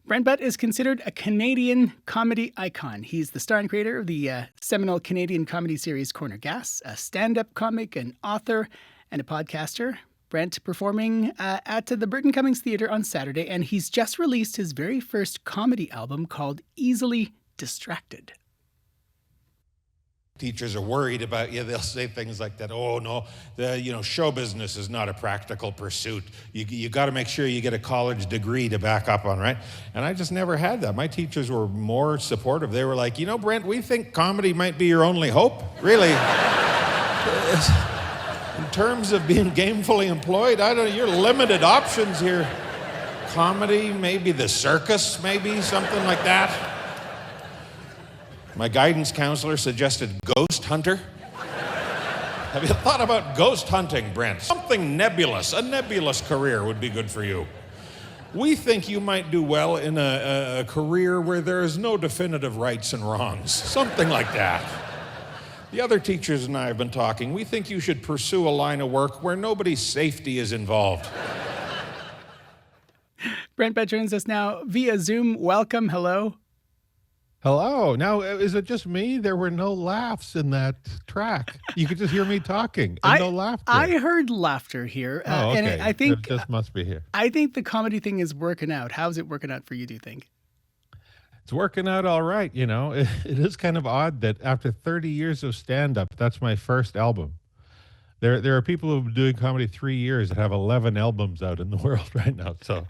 Brent Butt is considered a Canadian comedy icon. He's the star and creator of the seminal Canadian comedy series Corner Gas, a stand-up comic, an author, and a podcaster. Brent performing at the Burton Cummings Theatre on Saturday, and he's just released his very first comedy album called Easily Distracted. Teachers are worried about you. They'll say things like that. Oh no, show business is not a practical pursuit. You got to make sure you get a college degree to back up on, right? And I just never had that. My teachers were more supportive. They were like, Brent, we think comedy might be your only hope. Really, in terms of being gainfully employed, you're limited options here. Comedy, maybe the circus, maybe something like that. My guidance counselor suggested ghost hunter. Have you thought about ghost hunting, Brent? Something nebulous. A nebulous career would be good for you. We think you might do well in a career where there is no definitive rights and wrongs. Something like that. The other teachers and I have been talking. We think you should pursue a line of work where nobody's safety is involved. Brent Butt joins us now via Zoom. Welcome. Hello. Hello. Now, is it just me? There were no laughs in that track. You could just hear me talking and no laughter. I heard laughter here. Okay. And I think this must be here. I think the comedy thing is working out. How's it working out for you, do you think? It's working out all right. It is kind of odd that after 30 years of stand-up, that's my first album. There are people who've been doing comedy 3 years that have 11 albums out in the world right now. So,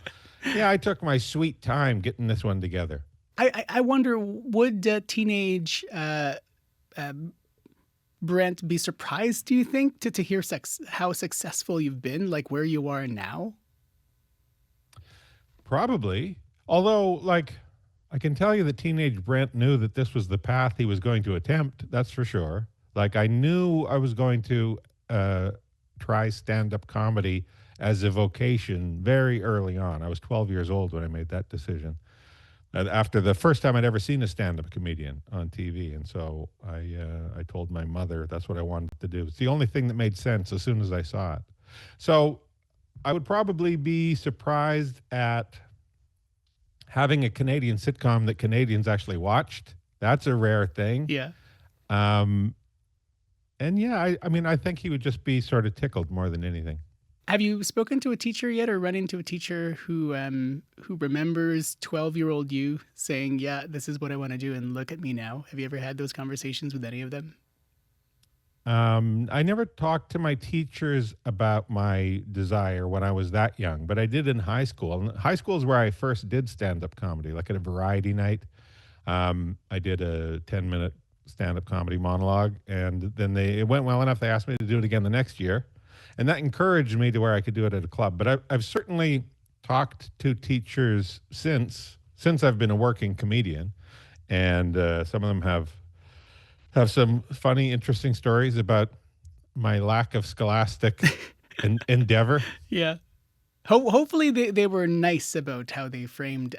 yeah, I took my sweet time getting this one together. I wonder, would teenage Brent be surprised, do you think, to hear how successful you've been, like where you are now? Probably. Although, I can tell you that teenage Brent knew that this was the path he was going to attempt, that's for sure. I knew I was going to try stand-up comedy as a vocation very early on. I was 12 years old when I made that decision. After the first time I'd ever seen a stand-up comedian on TV. And so I told my mother that's what I wanted to do. It's the only thing that made sense as soon as I saw it. So I would probably be surprised at having a Canadian sitcom that Canadians actually watched. That's a rare thing. Yeah. And yeah, I think he would just be sort of tickled more than anything. Have you spoken to a teacher yet, or run into a teacher who remembers 12-year-old you saying, yeah, this is what I want to do, and look at me now? Have you ever had those conversations with any of them? I never talked to my teachers about my desire when I was that young, but I did in high school. And high school is where I first did stand-up comedy, like at a variety night. I did a 10-minute stand-up comedy monologue, and then it went well enough, they asked me to do it again the next year. And that encouraged me to where I could do it at a club. But I've certainly talked to teachers since I've been a working comedian. And some of them have some funny, interesting stories about my lack of scholastic endeavor. Yeah. Hopefully they were nice about how they framed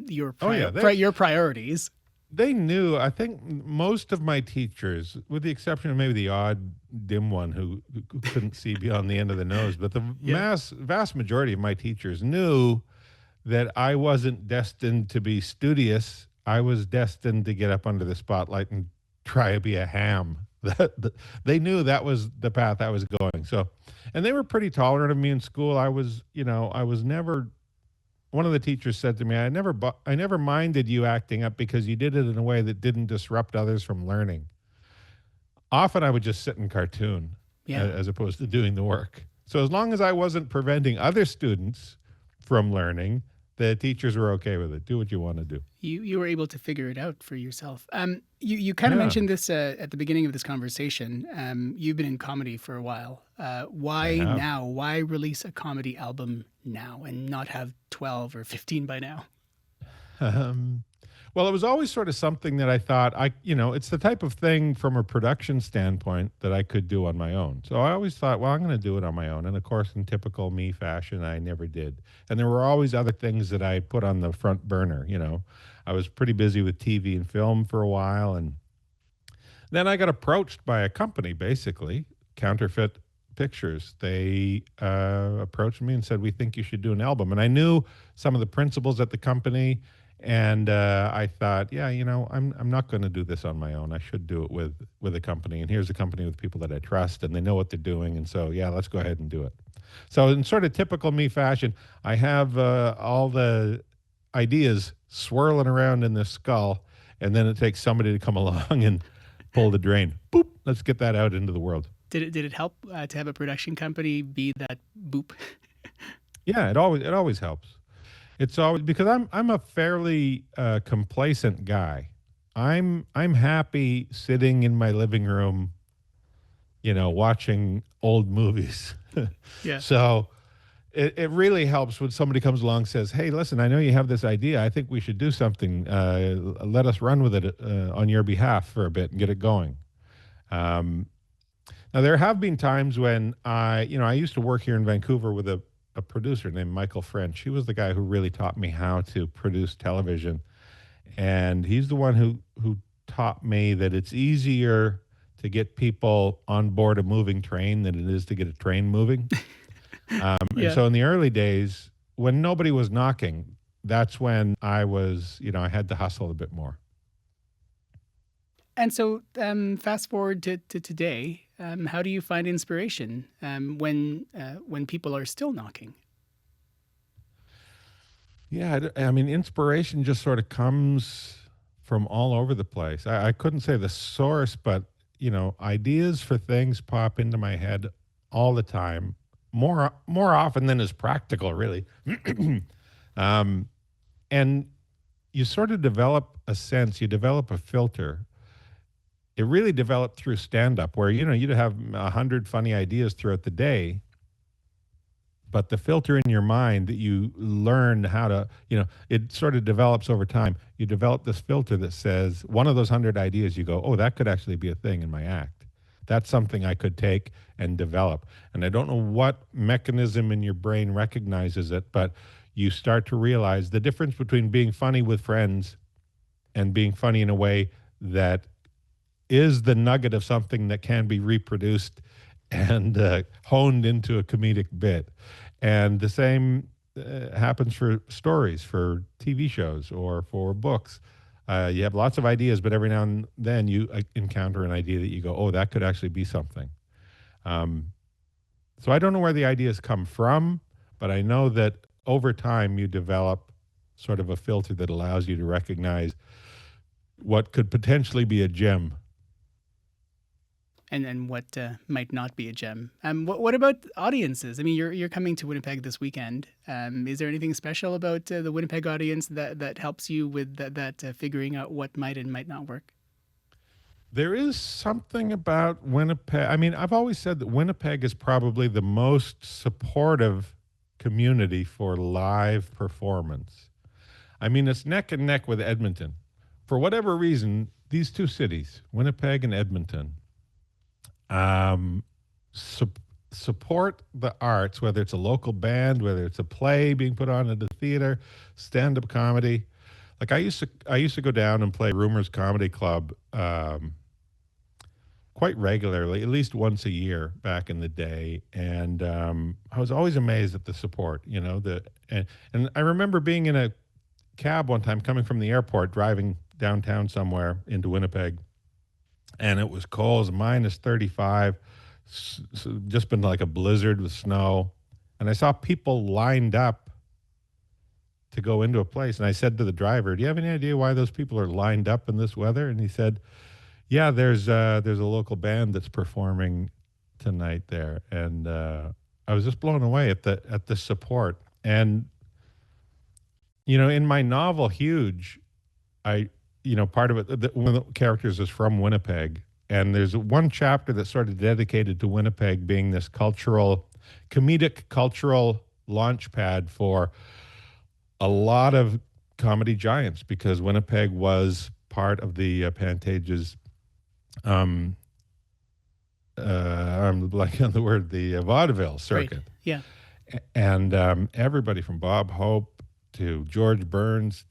your priorities. They knew. I think most of my teachers, with the exception of maybe the odd dim one who couldn't see beyond the end of the nose, but the vast majority of my teachers knew that I wasn't destined to be studious. I was destined to get up under the spotlight and try to be a ham. They knew that was the path I was going. So, and they were pretty tolerant of me in school. I was never. One of the teachers said to me, I never minded you acting up because you did it in a way that didn't disrupt others from learning. Often I would just sit and cartoon as opposed to doing the work. So as long as I wasn't preventing other students from learning, the teachers were okay with it. Do what you want to do. You were able to figure it out for yourself. You kind of mentioned this at the beginning of this conversation. You've been in comedy for a while. Why now? Why release a comedy album now and not have 12 or 15 by now? Well, it was always sort of something that I thought it's the type of thing from a production standpoint that I could do on my own. So I always thought, well, I'm going to do it on my own. And of course, in typical me fashion, I never did. And there were always other things that I put on the front burner. I was pretty busy with TV and film for a while. And then I got approached by a company, basically, Counterfeit Pictures, they approached me and said, "We think you should do an album." And I knew some of the principals at the company, and I thought, yeah, I'm not going to do this on my own. I should do it with a company. And here's a company with people that I trust, and they know what they're doing. And so, yeah, let's go ahead and do it. So in sort of typical me fashion, I have all the ideas swirling around in this skull, and then it takes somebody to come along and pull the drain. Boop, let's get that out into the world. Did it help to have a production company be that boop? Yeah, it always helps. It's always because I'm a fairly complacent guy. I'm happy sitting in my living room, watching old movies. Yeah. So it really helps when somebody comes along and says, "Hey, listen, I know you have this idea. I think we should do something. Let us run with it on your behalf for a bit and get it going." Now, there have been times when I used to work here in Vancouver with a producer named Michael French. He was the guy who really taught me how to produce television. And he's the one who taught me that it's easier to get people on board a moving train than it is to get a train moving. And so in the early days, when nobody was knocking, that's when I was, I had to hustle a bit more. And so fast forward to today, how do you find inspiration when people are still knocking? Yeah, I mean, inspiration just sort of comes from all over the place. I couldn't say the source, but, ideas for things pop into my head all the time, more often than is practical, really. And you sort of develop a sense, you develop a filter. It really developed through stand-up where, you'd have 100 funny ideas throughout the day, but the filter in your mind that you learn how to, it sort of develops over time. You develop this filter that says one of those 100 ideas, you go, oh, that could actually be a thing in my act. That's something I could take and develop. And I don't know what mechanism in your brain recognizes it, but you start to realize the difference between being funny with friends and being funny in a way that is the nugget of something that can be reproduced and honed into a comedic bit. And the same happens for stories, for TV shows, or for books. You have lots of ideas, but every now and then you encounter an idea that you go, oh, that could actually be something. So I don't know where the ideas come from, but I know that over time you develop sort of a filter that allows you to recognize what could potentially be a gem. And what might not be a gem. What about audiences? I mean, you're coming to Winnipeg this weekend. Is there anything special about the Winnipeg audience that helps you with that figuring out what might and might not work? There is something about Winnipeg. I mean, I've always said that Winnipeg is probably the most supportive community for live performance. I mean, it's neck and neck with Edmonton. For whatever reason, these two cities, Winnipeg and Edmonton, support the arts, whether it's a local band, whether it's a play being put on at the theater, stand-up comedy. Like I used to go down and play Rumors Comedy Club quite regularly, at least once a year back in the day, and I was always amazed at the support. And I remember being in a cab one time coming from the airport, driving downtown somewhere into Winnipeg. And it was cold, it was minus 35, just been like a blizzard with snow. And I saw people lined up to go into a place. And I said to the driver, do you have any idea why those people are lined up in this weather? And he said, yeah, there's a local band that's performing tonight there. And I was just blown away at the support. And, in my novel, Huge, part of it, one of the characters is from Winnipeg, and there's one chapter that's sort of dedicated to Winnipeg being this comedic cultural launch pad for a lot of comedy giants, because Winnipeg was part of the Pantages, I'm blanking on the word, the vaudeville circuit. Right. Yeah. And everybody from Bob Hope to George Burns,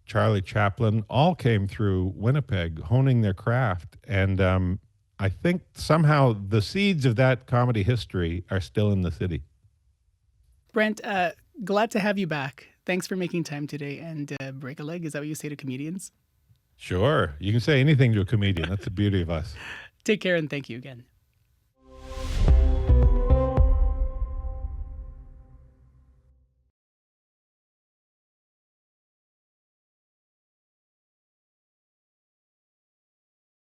Charlie Chaplin, all came through Winnipeg honing their craft. And I think somehow the seeds of that comedy history are still in the city. Brent, glad to have you back. Thanks for making time today and break a leg. Is that what you say to comedians? Sure. You can say anything to a comedian. That's the beauty of us. Take care and thank you again.